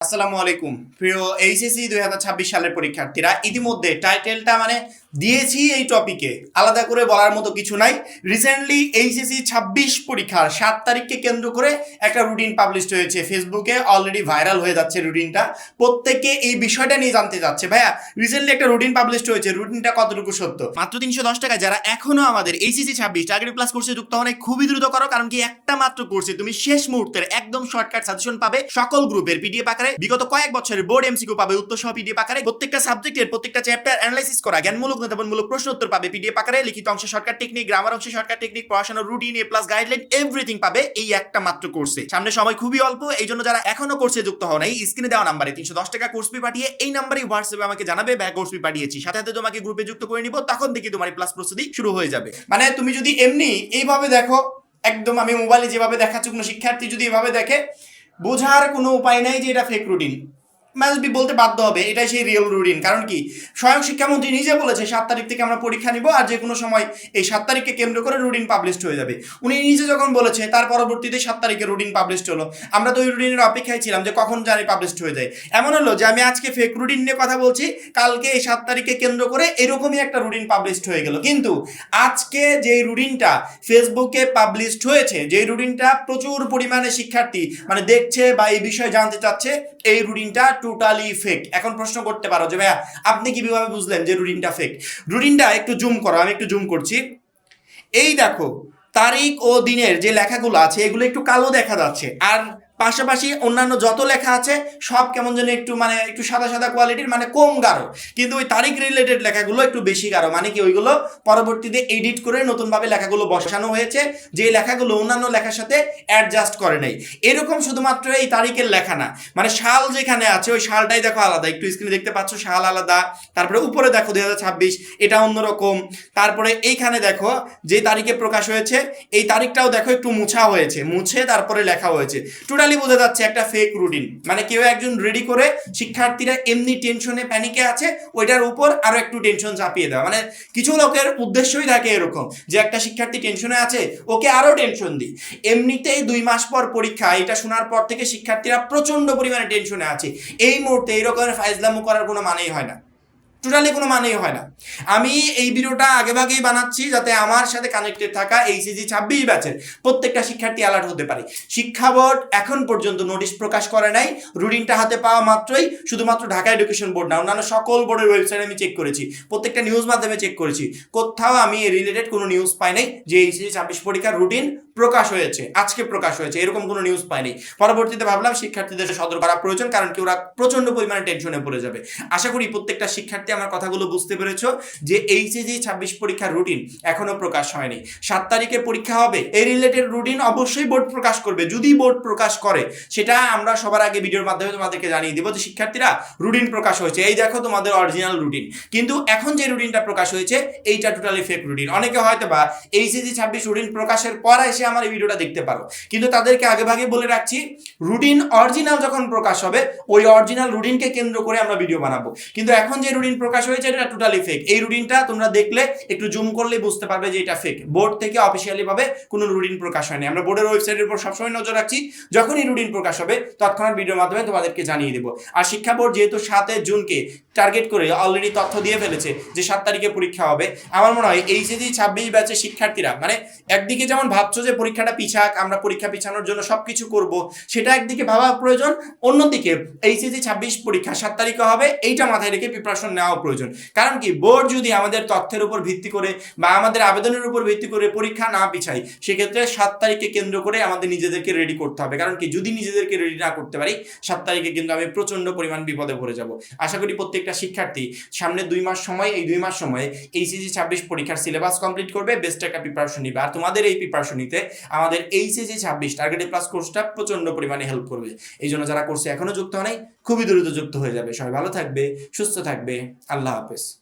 আসসালামু আলাইকুম প্রিয় এইচএসসি 2026 সালের পরীক্ষার্থীরা, ইতিমধ্যে টাইটেলটা দিয়েছি এই টপিকে, আলাদা করে বলার মতো কিছু নাই। রিসেন্টলি এইচএসসি 26 পরীক্ষার 7 তারিখকে কেন্দ্র করে একটা রুটিন পাবলিশ হয়েছে, ফেসবুকে অলরেডি ভাইরাল হয়ে যাচ্ছে রুটিনটা। প্রত্যেকে এই বিষয়টা নিয়ে জানতে যাচ্ছে, ভাইয়া রিসেন্টলি একটা রুটিন পাবলিশ হয়েছে, রুটিনটা কতটুকু সত্য। মাত্র 310 টাকা যারা এখনো আমাদের এইচএসসি 26 টার্গেট প্লাস কোর্সে যুক্ত হন, খুবই দ্রুত করো, কারণ কি একটা মাত্র কোর্সে তুমি শেষ মুহূর্তের একদম শর্টকাট সাজেশন পাবে, সকল গ্রুপের পিডিএফ আকারে, বিগত কয়েক বছরের বোর্ড এমসিকিউ পাবে উত্তর সহ পিডিএফ আকারে, প্রত্যেকটা সাবজেক্টের প্রত্যেকটা চ্যাপ্টার অ্যানালাইসিস করা জ্ঞানমূলক নেতাবনমূলক প্রশ্ন উত্তর পাবে পিডিএফ আকারে, লিখিত অংশে শর্টকাট টেকনিক, গ্রামার অংশে শর্টকাট টেকনিক, পড়াশোনার রুটিন, এ প্লাস গাইডলাইন, এভরিথিং পাবে এই একটা মাত্র কোর্সে। সামনে সময় খুবই অল্প, এই জন্য যারা এখনো কোর্সে যুক্ত হন, এই স্ক্রিনে দেওয়া নাম্বারে 310 টাকা কোর্স ফি পাঠিয়ে এই নাম্বারে হোয়াটসঅ্যাপে আমাকে জানাবে ভাই কোর্স ফি পাঠিয়েছি, সাথে সাথে তোমাকে গ্রুপে যুক্ত করে নিব, তখন থেকে তোমার প্লাস প্রস্তুতি শুরু হয়ে যাবে। তুমি যদি এমনি এইভাবে দেখো, একদম আমি মোবাইলে যেভাবে দেখাচ্ছি, কোনো শিক্ষার্থী যদি এভাবে দেখে, বোঝার কোনো উপায় নাই যে এটা ফেক রুটিন। মাসবি বলতে বাধ্য হবে এটাই সেই রিয়েল রুটিন। কারণ কি, স্বয়ং শিক্ষামন্ত্রী নিজে বলেছে 7 তারিখ থেকে আমরা পরীক্ষা নিব, আর যে কোনো সময় এই 7 তারিখকে কেন্দ্র করে রুটিন পাবলিশ হয়ে যাবে। উনি নিজে যখন বলেছে, তার পরবর্তীতে 7 তারিখে রুটিন পাবলিশ হলো। আমরা তো ওই রুটিনের অপেক্ষায় ছিলাম যে কখন জানি পাবলিশ হয়ে যায়। এমন হলো যে আমি আজকে ফেক রুটিন নিয়ে কথা বলছি, কালকে এই 7 তারিখকে কেন্দ্র করে এরকমই একটা রুটিন পাবলিশ হয়ে গেল। কিন্তু আজকে যে রুটিনটা ফেসবুকে পাবলিশ হয়েছে, যে রুটিনটা প্রচুর পরিমাণে শিক্ষার্থী দেখছে বা এই বিষয়ে জানতে চাচ্ছে, এই রুটিনটা টোটালি ফেক। এখন প্রশ্ন করতে পারো যে ভাইয়া আপনি কিভাবে বুঝলেন যে রুটিনটা ফেক? রুটিনটা একটু জুম করো, আমি একটু জুম করছি। এই দেখো, তারিখ ও দিনের যে লেখাগুলো আছে এগুলো একটু কালো দেখা যাচ্ছে, আর পাশাপাশি অন্যান্য যত লেখা আছে সব কেমন যেন একটু একটু সাদা সাদা কোয়ালিটির, কম গাঢ়। কিন্তু ওই তারিখ রিলেটেড লেখাগুলো একটু বেশি গাঢ়, কি ওইগুলো পরবর্তীতে এডিট করে নতুনভাবে লেখাগুলো বসানো হয়েছে, যে লেখাগুলো অন্যান্য লেখার সাথে অ্যাডজাস্ট করে নাই। এরকম শুধুমাত্র এই তারিখের লেখা না, সাল যেখানে আছে ওই সালটাই দেখো আলাদা, একটু স্ক্রিনে দেখতে পাচ্ছ সাল আলাদা, তারপরে উপরে দেখো 2026 এটা অন্যরকম, তারপরে এইখানে দেখো যে তারিখে প্রকাশ হয়েছে এই তারিখটাও দেখো একটু মুছা হয়েছে, মুছে তারপরে লেখা হয়েছে। টোটালি বোঝা যাচ্ছে একটা ফেক রুটিন। কেউ একজন রেডি করে শিক্ষার্থীরা এমনি টেনশনে প্যানিকে আছে, ওইটার উপর আরো একটু টেনশন চাপিয়ে দেওয়া। কিছু লোকের উদ্দেশ্যই থাকে এরকম যে একটা শিক্ষার্থী টেনশনে আছে, ওকে আরো টেনশন দিই। এমনিতেই 2 মাস পর পরীক্ষা, এটা শোনার পর থেকে শিক্ষার্থীরা প্রচন্ড পরিমাণে টেনশনে আছে। এই মুহূর্তে এইরকমের ফাইজলামো করার কোনো মানেই হয় না, টোটালি কোনো মানেই হয় না। আমি এই ভিডিওটা আগেভাগেই বানাচ্ছি যাতে আমার সাথে কানেক্টেড থাকা এইচএসসি 26 ব্যাচের প্রত্যেকটা শিক্ষার্থী অ্যালার্ট হতে পারে। শিক্ষা বোর্ড এখন পর্যন্ত নোটিশ প্রকাশ করে নাই, রুটিনটা হাতে পাওয়া মাত্রই শুধুমাত্র ঢাকা এডুকেশন বোর্ড না, অন্যান্য সকল বোর্ডের ওয়েবসাইটে আমি চেক করেছি, প্রত্যেকটা নিউজ মাধ্যমে চেক করেছি, কোথাও আমি রিলেটেড কোনো নিউজ পাই নাই যে এইচএসসি 26 পরীক্ষার রুটিন প্রকাশ হয়েছে, আজকে প্রকাশ হয়েছে, এরকম কোনো নিউজ পাইনি। পরবর্তীতে ভাবলাম শিক্ষার্থীদের সতর্ক করা প্রয়োজন, কারণ কি ওরা প্রচন্ড পরিমাণে টেনশনে পড়ে যাবে। আশা করি প্রত্যেকটা শিক্ষার্থী আমার কথাগুলো বুঝতে পেরেছো যে এইচএসসি 26 পরীক্ষার রুটিন এখনো প্রকাশ হয়নি। 7 তারিখে পরীক্ষা হবে, এই রিলেটেড রুটিন অবশ্যই বোর্ড প্রকাশ করবে। যদি বোর্ড প্রকাশ করে সেটা আমরা সবার আগে ভিডিওর মাধ্যমে তোমাদেরকে জানিয়ে দেবো যে শিক্ষার্থীরা রুটিন প্রকাশ হয়েছে, এই দেখো তোমাদের অরিজিনাল রুটিন। কিন্তু এখন যে রুটিনটা প্রকাশ হয়েছে এইটা টোটালি ফেক রুটিন। অনেকে হয়তো বা এইচএসসি 26 রুটিন প্রকাশের পর এসে আমার এই ভিডিওটা দেখতে পারো, কিন্তু তাদেরকে আগেভাগে বলে রাখছি, রুটিন অরিজিনাল যখন প্রকাশ হবে ওই অরিজিনাল রুটিনকে কেন্দ্র করে আমরা ভিডিও বানাবো। কিন্তু এখন যে রুটিন প্রকাশ হয়েছে এটা টোটালি ফেক। এই রুটিনটা তোমরা দেখলে একটু জুম করলে বুঝতে পারবে যে এটা ফেক। বোর্ড থেকে অফিসিয়ালি ভাবে কোনো রুটিন প্রকাশ হয়নি। আমরা বোর্ডের ওয়েবসাইটের উপর সবসময় নজর রাখছি, যখনই রুটিন প্রকাশ হবে তৎক্ষণাৎ ভিডিওর মাধ্যমে তোমাদেরকে জানিয়ে দেবো। আর শিক্ষা বোর্ড যেহেতু 7 জুনকে টার্গেট করে অলরেডি তথ্য দিয়ে ফেলেছে যে 7 তারিখে পরীক্ষা হবে, আমার মনে হয় এইচএসসি 26 ব্যাচের শিক্ষার্থীরা একদিকে যেমন ভাবছো যে পরীক্ষাটা পিছাক, আমরা পরীক্ষা পিছানোর জন্য সবকিছু করব, সেটা একদিকে ভাবা প্রয়োজন, অন্যদিকে এইচএসসি 26 পরীক্ষা 7 তারিখে হবে এইটা মাথায় রেখে প্রিপারেশন নেওয়া প্রয়োজন। কারণ কি, বোর্ড যদি আমাদের তথ্যের উপর ভিত্তি করে বা আমাদের আবেদনের উপর ভিত্তি করে পরীক্ষা না পিছাই, সেক্ষেত্রে 7 তারিখকে কেন্দ্র করে আমাদের নিজেদেরকে রেডি করতে হবে। কারণ কি, যদি নিজেদেরকে রেডি না করতে পারি 7 তারিখে কিন্তু আমি প্রচন্ড পরিমাণ বিপদে পড়ে যাব। আশা করি প্রত্যেকটা শিক্ষার্থী সামনে 2 মাস সময়, এই 2 মাস সময়ে এইচএসসি 26 পরীক্ষার সিলেবাস কমপ্লিট করবে, বেস্ট একটা প্রিপারেশন নিবে। আর তোমাদের এই প্রিপারেশন নিতে আমাদের এইচএসসি 26 টার্গেট প্লাস কোর্সটা প্রচন্ড পরিমাণে হেল্প করবে। এই জন্য যারা কোর্সে এখনো যুক্ত হয় নাই, খুবই দ্রুত যুক্ত হয়ে যাবে। সবাই ভালো থাকবে, সুস্থ থাকবে, আল্লাহ হাফেজ।